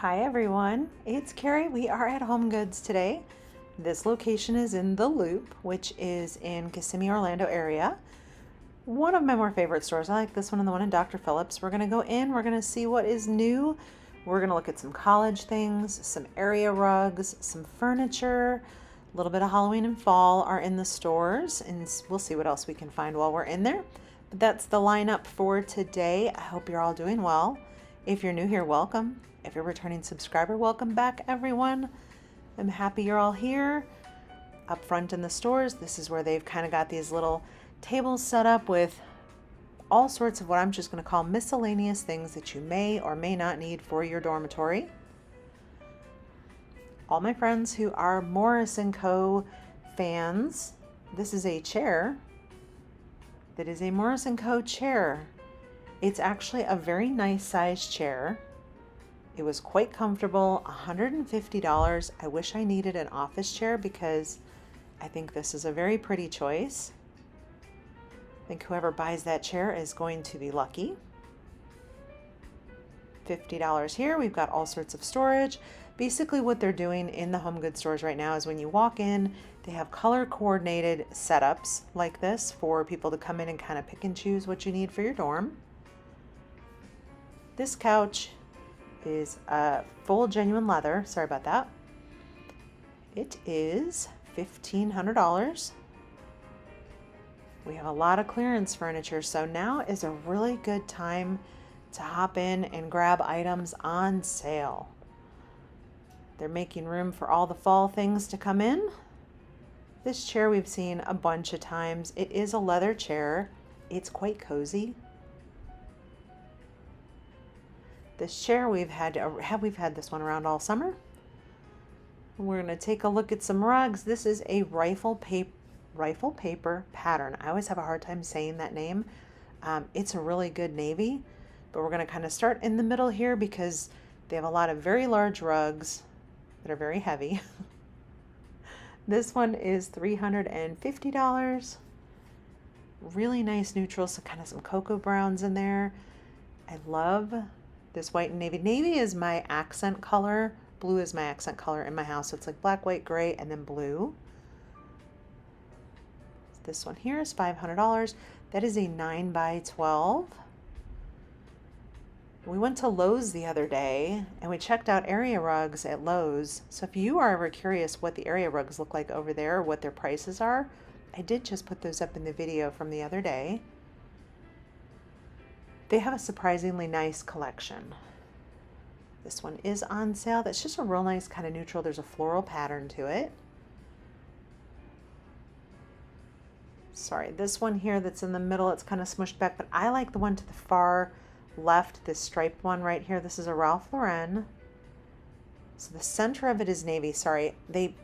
Hi everyone, it's Carrie. We are at Home Goods today. This location is in The Loop, which is in Kissimmee, Orlando area. One of my more favorite stores. I like this one and the one in Dr. Phillips. We're going to go in, we're going to see what is new. We're going to look at some college things, some area rugs, some furniture, a little bit of Halloween and fall are in the stores, and we'll see what else we can find while we're in there. But that's the lineup for today. I hope you're all doing well. If you're new here, welcome. If you're a returning subscriber, welcome back, everyone. I'm happy you're all here. Up front in the stores, this is where they've kind of got these little tables set up with all sorts of what I'm just going to call miscellaneous things that you may or may not need for your dormitory. All my friends who are Morris & Co. fans, this is a chair that is a Morris & Co. chair. It's actually a very nice sized chair. It was quite comfortable, $150. I wish I needed an office chair because I think this is a very pretty choice. I think whoever buys that chair is going to be lucky. $50 here. We've got all sorts of storage. Basically what they're doing in the home goods stores right now is when you walk in, they have color coordinated setups like this for people to come in and kind of pick and choose what you need for your dorm. This couch is full genuine leather. Sorry about that. It is $1,500. We have a lot of clearance furniture, so now is a really good time to hop in and grab items on sale. They're making room for all the fall things to come in. This chair we've seen a bunch of times. It is a leather chair. It's quite cozy. This chair we've had this one around all summer. We're going to take a look at some rugs. This is a rifle paper pattern. I always have a hard time saying that name. It's a really good navy, but we're going to kind of start in the middle here because they have a lot of very large rugs that are very heavy. This one is $350. Really nice neutral, so kind of some cocoa browns in there. I love this white and navy. Navy is my accent color. Blue is my accent color in my house. So it's like black, white, gray, and then blue. This one here is $500. That is a 9x12. We went to Lowe's the other day and we checked out area rugs at Lowe's. So if you are ever curious what the area rugs look like over there, or what their prices are, I did just put those up in the video from the other day. They have a surprisingly nice collection. This one is on sale. That's just a real nice kind of neutral. There's a floral pattern to it. Sorry, this one here that's in the middle, it's kind of smushed back, but I like the one to the far left, this striped one right here. This is a Ralph Lauren. So the center of it is navy. Sorry, they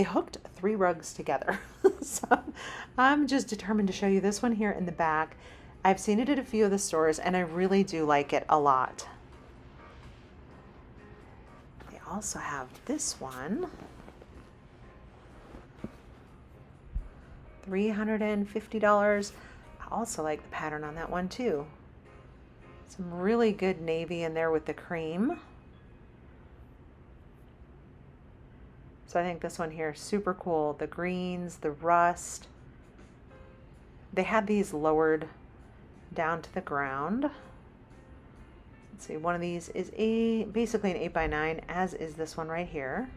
hooked 3 rugs together. So I'm just determined to show you this one here in the back. I've seen it at a few of the stores and I really do like it a lot. They also have this one. $350. I also like the pattern on that one too. Some really good navy in there with the cream. So I think this one here is super cool. The greens, the rust. They had these lowered down to the ground. Let's see, one of these is basically an 8x9, as is this one right here.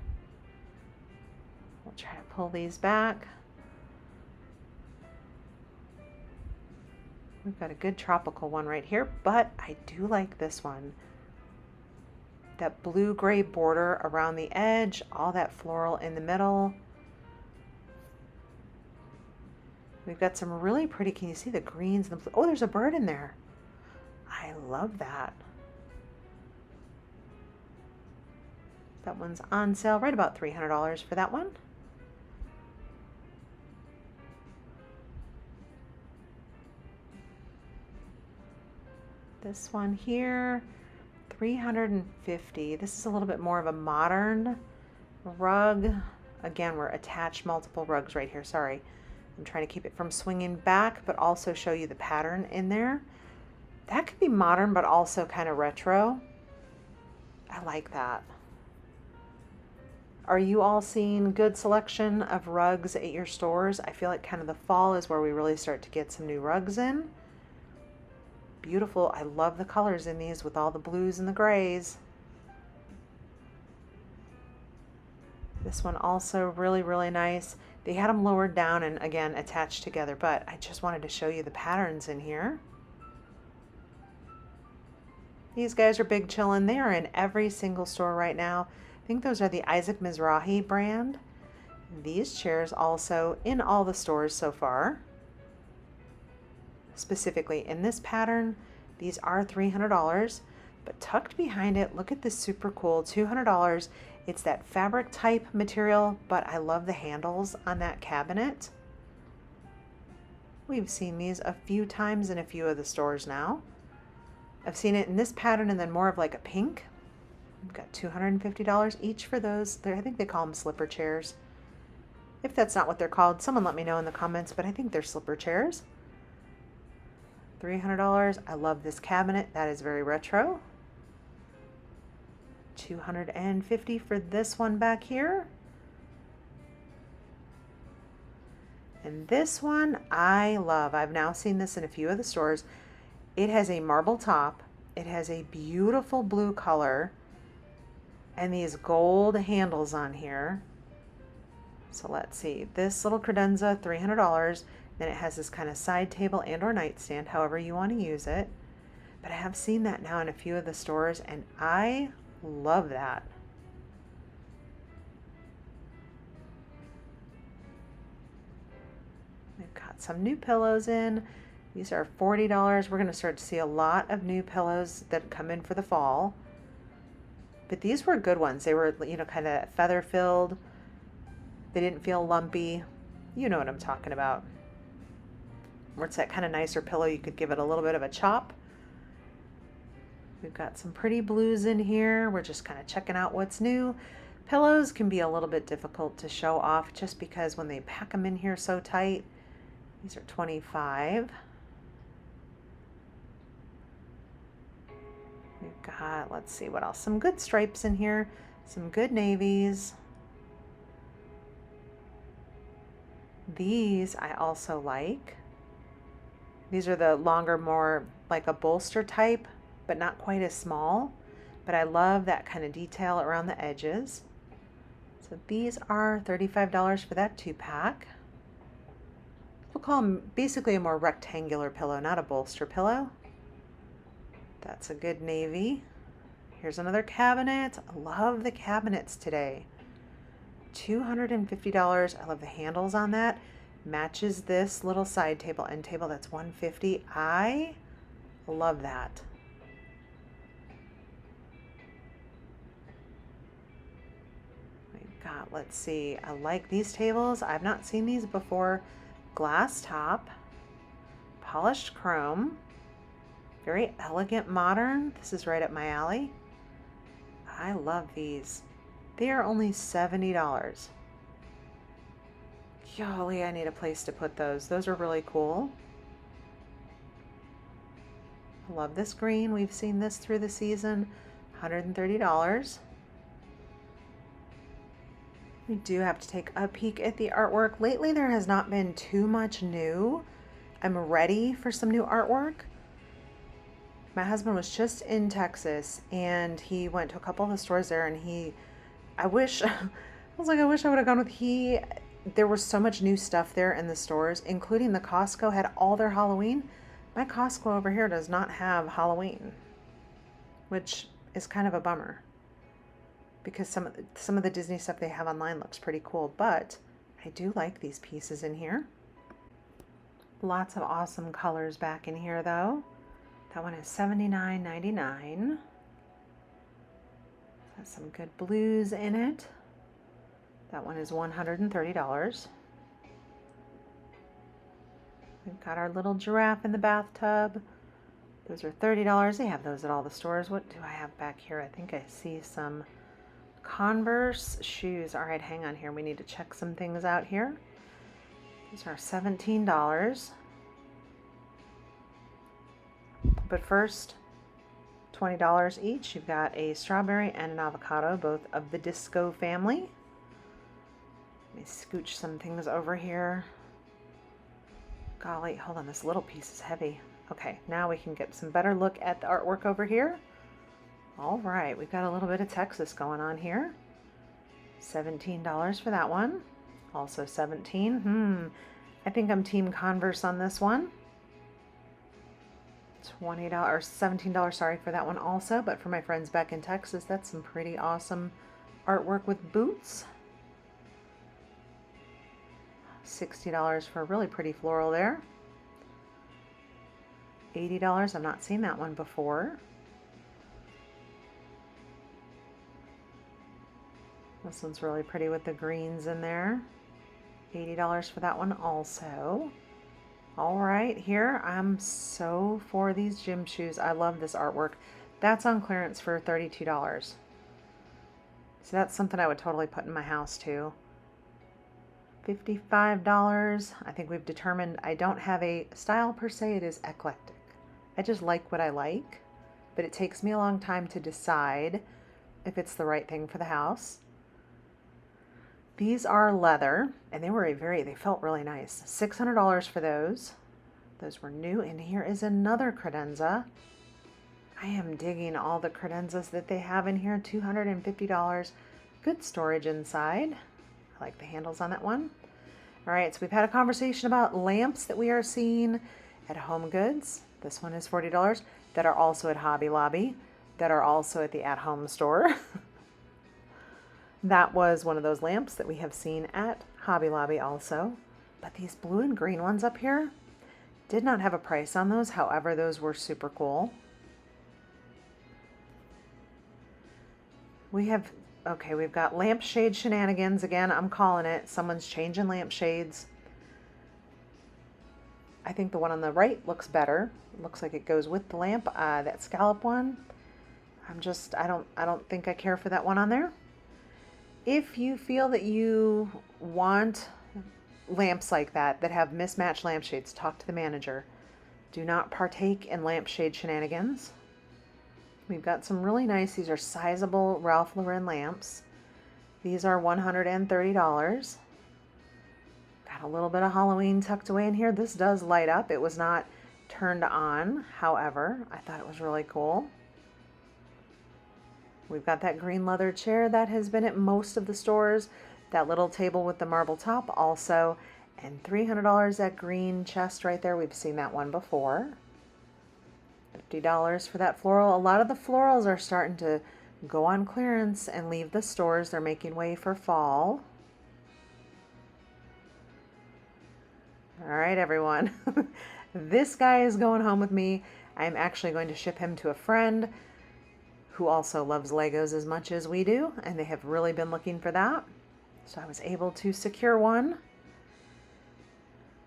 We'll try to pull these back. We've got a good tropical one right here, but I do like this one. That blue-gray border around the edge, all that floral in the middle. We've got some really pretty, can you see the greens and the blue? Oh, there's a bird in there. I love that. That one's on sale, right about $300 for that one. This one here, $350. This is a little bit more of a modern rug. Again, we're attached multiple rugs right here. Sorry. I'm trying to keep it from swinging back, but also show you the pattern in there. That could be modern, but also kind of retro. I I like that. Are you all seeing good selection of rugs at your stores? I feel like kind of the fall is where we really start to get some new rugs in. Beautiful. I love the colors in these with all the blues and the grays. This one also really, really nice. They had them lowered down and again attached together, but I just wanted to show you the patterns in here. These guys are big chillin'. They are in every single store right now. I think those are the Isaac Mizrahi brand. These chairs also in all the stores so far. Specifically in this pattern, these are $300, but tucked behind it, look at this super cool $200. It's that fabric type material, but I love the handles on that cabinet. We've seen these a few times in a few of the stores now. I've seen it in this pattern and then more of like a pink. We've got $250 each for those. I think they call them slipper chairs. If that's not what they're called, someone let me know in the comments, but I think they're slipper chairs. $300. I love this cabinet. That is very retro. $250 for this one back here. And this one I love. I've now seen this in a few of the stores. It has a marble top. It has a beautiful blue color and these gold handles on here. So let's see. This little credenza, $300. Then it has this kind of side table and or nightstand, however you want to use it. But I have seen that now in a few of the stores and I love that. We've got some new pillows in. These are $40. We're going to start to see a lot of new pillows that come in for the fall. But these were good ones. They were, you know, kind of feather filled. They didn't feel lumpy. You know what I'm talking about. Where it's that kind of nicer pillow, you could give it a little bit of a chop. We've got some pretty blues in here. We're just kind of checking out what's new. Pillows can be a little bit difficult to show off just because when they pack them in here so tight. These are $25. We've got, let's see what else, some good stripes in here, some good navies. These I also like. These are the longer, more like a bolster type, but not quite as small. But I love that kind of detail around the edges. So these are $35 for that 2-pack. We'll call them basically a more rectangular pillow, not a bolster pillow. That's a good navy. Here's another cabinet. I love the cabinets today. $250. I love the handles on that. Matches this little side table, end table. That's $150. I love that. We've got, let's see, I like these tables. I've not seen these before. Glass top, polished chrome, very elegant modern. This is right up my alley. I love these. They are only $70. Golly, I need a place to put those. Those are really cool. I love this green. We've seen this through the season. $130. We do have to take a peek at the artwork. Lately, there has not been too much new. I'm ready for some new artwork. My husband was just in Texas and he went to a couple of the stores there and I wish I would have gone with there was so much new stuff there in the stores, including the Costco had all their Halloween. My Costco over here does not have Halloween, which is kind of a bummer because some of the Disney stuff they have online looks pretty cool, but I do like these pieces in here. Lots of awesome colors back in here though. That one is $79.99. Has some good blues in it. That one is $130. We've got our little giraffe in the bathtub. Those are $30. They have those at all the stores. What do I have back here? I think I see some Converse shoes. All right, hang on here. We need to check some things out here. These are $17. But first, $20 each. You've got a strawberry and an avocado, both of the disco family. Let me scooch some things over here. Golly, hold on, this little piece is heavy. Okay, now we can get some better look at the artwork over here. All right, we've got a little bit of Texas going on here. $17 for that one. Also 17. I think I'm Team Converse on this one. $20 or $17, sorry, for that one also. But for my friends back in Texas, that's some pretty awesome artwork with boots. $60 for a really pretty floral there. $80. I've not seen that one before. This one's really pretty with the greens in there. $80 for that one also. All right, here I'm so for these gym shoes. I love this artwork. That's on clearance for $32. So that's something I would totally put in my house too. $55. I think we've determined I don't have a style per se. It is eclectic. I just like what I like, but it takes me a long time to decide if it's the right thing for the house. These are leather, and they felt really nice. $600 for those. Those were new, and here is another credenza. I am digging all the credenzas that they have in here. $250. Good storage inside. I like the handles on that one. All right, so we've had a conversation about lamps that we are seeing at Home Goods. This one is $40, that are also at Hobby Lobby, that are also at the At Home store. That was one of those lamps that we have seen at Hobby Lobby also. But these blue and green ones up here did not have a price on those. However, those were super cool. We've got lampshade shenanigans again. I'm calling it. Someone's changing lampshades. I think the one on the right looks better. It looks like it goes with the lamp. That scallop one, I don't think I care for that one on there. If you feel that you want lamps like that have mismatched lampshades, talk to the manager. Do not partake in lampshade shenanigans. We've got some really nice, these are sizable Ralph Lauren lamps. These are $130. Got a little bit of Halloween tucked away in here. This does light up. It was not turned on. However, I thought it was really cool. We've got that green leather chair that has been at most of the stores. That little table with the marble top also. And $300, that green chest right there. We've seen that one before. $50 for that floral. A lot of the florals are starting to go on clearance and leave the stores. They're making way for fall. All right, everyone. This guy is going home with me. I'm actually going to ship him to a friend who also loves Legos as much as we do, and they have really been looking for that. So I was able to secure one.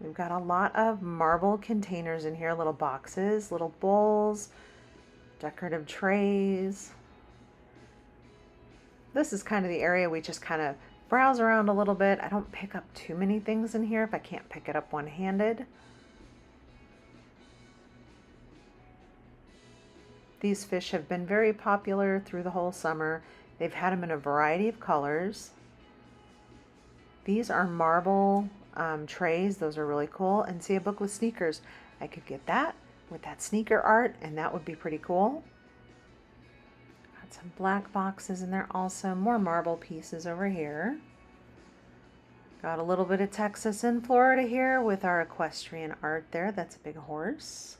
We've got a lot of marble containers in here, little boxes, little bowls, decorative trays. This is kind of the area we just kind of browse around a little bit. I don't pick up too many things in here if I can't pick it up one-handed. These fish have been very popular through the whole summer. They've had them in a variety of colors. These are marble trays. Those are really cool. And see, a book with sneakers. I could get that with that sneaker art, and that would be pretty cool. Got some black boxes in there also. More marble pieces over here. Got a little bit of Texas and Florida here with our equestrian art there. That's a big horse.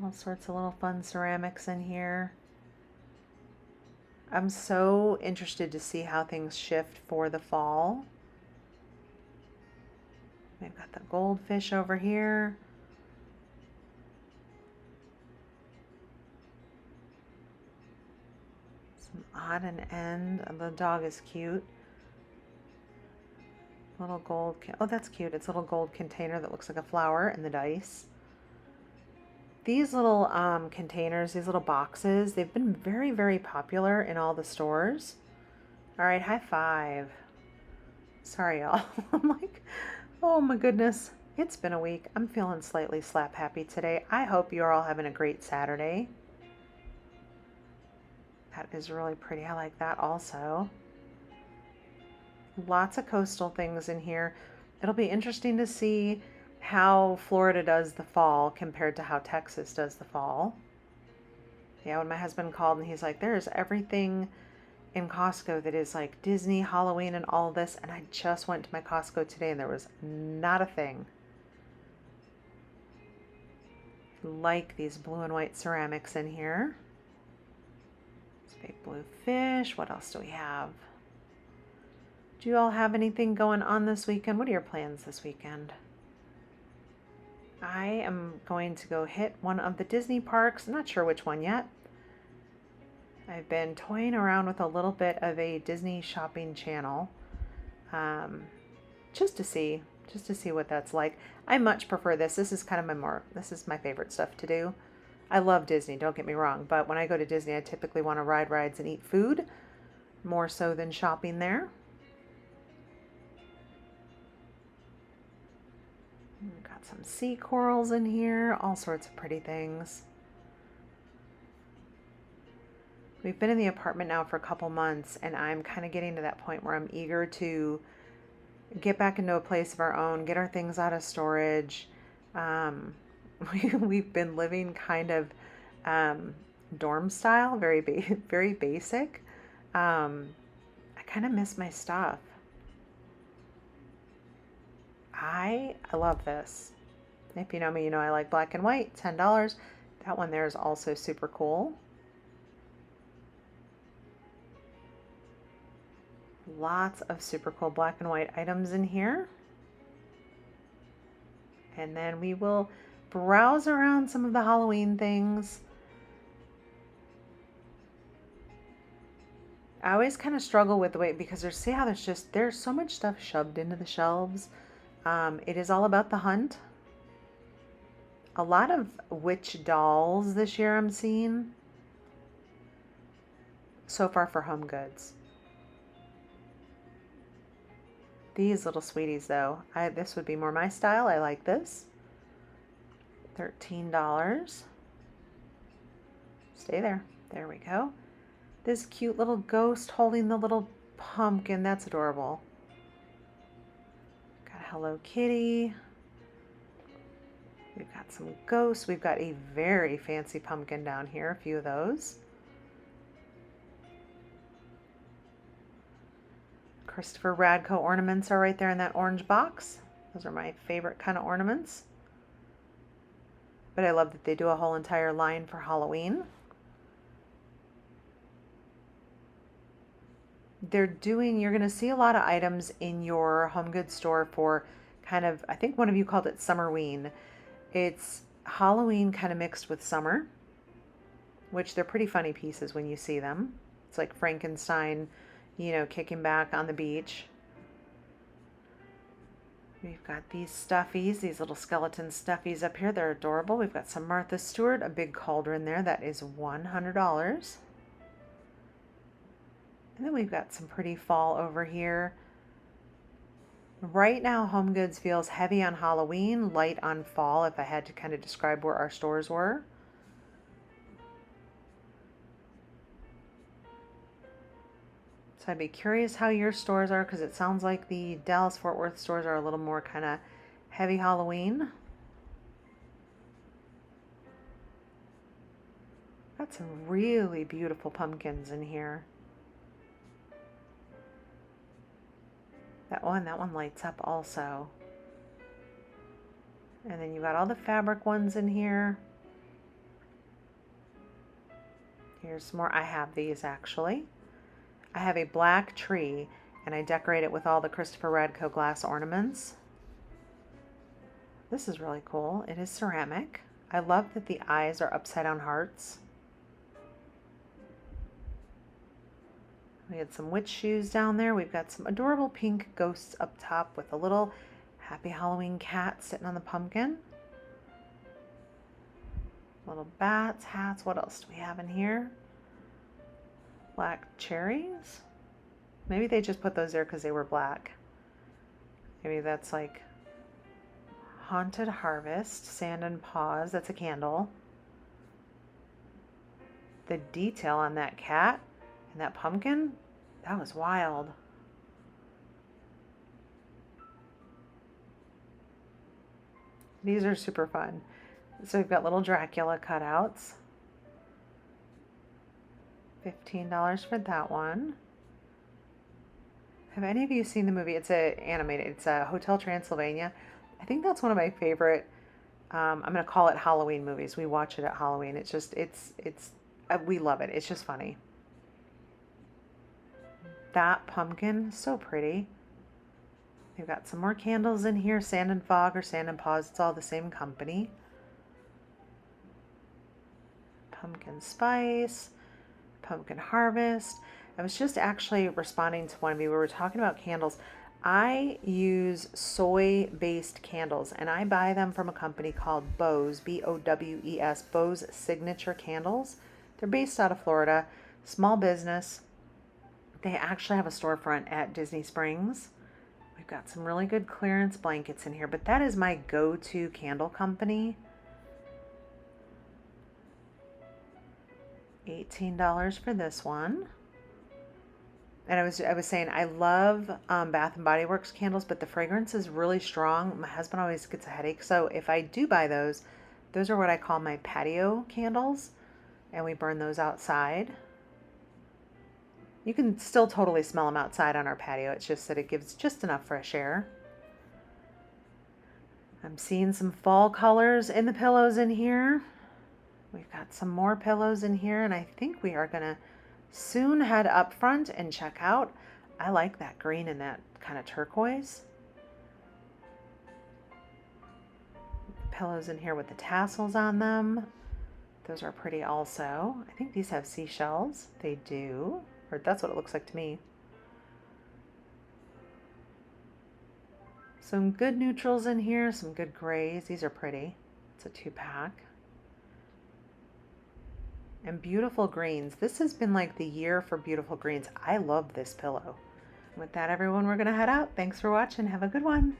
All sorts of little fun ceramics in here. I'm so interested to see how things shift for the fall. We've got the goldfish over here. Some odd and end. The dog is cute. Little gold, oh, that's cute. It's a little gold container that looks like a flower and the dice. These little containers, these little boxes, they've been very, very popular in all the stores. All right, high five. Sorry, y'all. I'm like, oh my goodness. It's been a week. I'm feeling slightly slap happy today. I hope you're all having a great Saturday. That is really pretty. I like that also. Lots of coastal things in here. It'll be interesting to see how Florida does the fall compared to how Texas does the fall. Yeah, when my husband called and he's like, there's everything in Costco that is like Disney, Halloween, and all this. And I just went to my Costco today and there was not a thing. Like these blue and white ceramics in here. This big blue fish. What else do we have? Do you all have anything going on this weekend? What are your plans this weekend? I am going to go hit one of the Disney parks. I'm not sure which one yet. I've been toying around with a little bit of a Disney shopping channel, just to see what that's like. I much prefer this. This is kind of this is my favorite stuff to do. I love Disney, don't get me wrong, but when I go to Disney, I typically want to ride rides and eat food more so than shopping there. We've got some sea corals in here, all sorts of pretty things. We've been in the apartment now for a couple months, and I'm kind of getting to that point where I'm eager to get back into a place of our own, get our things out of storage. We've been living kind of dorm style, very basic. I kind of miss my stuff. I love this. If you know me, you know I like black and white, $10. That one there is also super cool. Lots of super cool black and white items in here. And then we will browse around some of the Halloween things. I always kind of struggle with the way, because there's so much stuff shoved into the shelves. It is all about the hunt. A lot of witch dolls this year I'm seeing so far for Home Goods. These little sweeties though, this would be more my style. I like this. $13. Stay there. There we go. This cute little ghost holding the little pumpkin. That's adorable. Got Hello Kitty. We've got some ghosts. We've got a very fancy pumpkin down here. A few of those. Christopher Radko ornaments are right there in that orange box. Those are my favorite kind of ornaments. But I love that they do a whole entire line for Halloween. You're going to see a lot of items in your home goods store for kind of, I think one of you called it Summerween. It's Halloween kind of mixed with summer, which they're pretty funny pieces when you see them. It's like Frankenstein, kicking back on the beach. We've got these stuffies, these little skeleton stuffies up here. They're adorable. We've got some Martha Stewart, a big cauldron there. That is $100. And then we've got some pretty fall over here. Right now, Home Goods feels heavy on Halloween, light on fall, if I had to kind of describe where our stores were. So I'd be curious how your stores are, because it sounds like the Dallas-Fort Worth stores are a little more kind of heavy Halloween. Got some really beautiful pumpkins in here. That one lights up also. And then you got all the fabric ones in here. Here's some more. I have these actually. I have a black tree and I decorate it with all the Christopher Radko glass ornaments. This is really cool. It is ceramic. I love that the eyes are upside down hearts. We had some witch shoes down there. We've got some adorable pink ghosts up top with a little happy Halloween cat sitting on the pumpkin. Little bats, hats. What else do we have in here? Black cherries. Maybe they just put those there because they were black. Maybe that's like Haunted Harvest, Sand and Paws. That's a candle. The detail on that cat and that pumpkin, that was wild. These are super fun. So we've got little Dracula cutouts. $15 for that one. Have any of you seen the movie? It's animated. It's a Hotel Transylvania. I think that's one of my favorite. I'm gonna call it Halloween movies. We watch it at Halloween. It's just we love it. It's just funny. That pumpkin, so pretty. They've got some more candles in here. Sand and Fog or Sand and Paws. It's all the same company. Pumpkin Spice, Pumpkin Harvest. I was just actually responding to one of you. We were talking about candles. I use soy-based candles, and I buy them from a company called Bose, B-O-W-E-S, Bose Signature Candles. They're based out of Florida, small business. They actually have a storefront at Disney Springs. We've got some really good clearance blankets in here, but that is my go-to candle company. $18 for this one. And I was saying I love Bath and Body Works candles, but the fragrance is really strong. My husband always gets a headache, so if I do buy those are what I call my patio candles, and we burn those outside. You can still totally smell them outside on our patio. It's just that it gives just enough fresh air. I'm seeing some fall colors in the pillows in here. We've got some more pillows in here, and I think we are gonna soon head up front and check out. I like that green and that kind of turquoise. Pillows in here with the tassels on them. Those are pretty also. I think these have seashells. They do, or that's what it looks like to me. Some good neutrals in here, some good grays. These are pretty. It's a 2-pack. And beautiful greens. This has been like the year for beautiful greens. I love this pillow. With that, everyone, we're going to head out. Thanks for watching. Have a good one.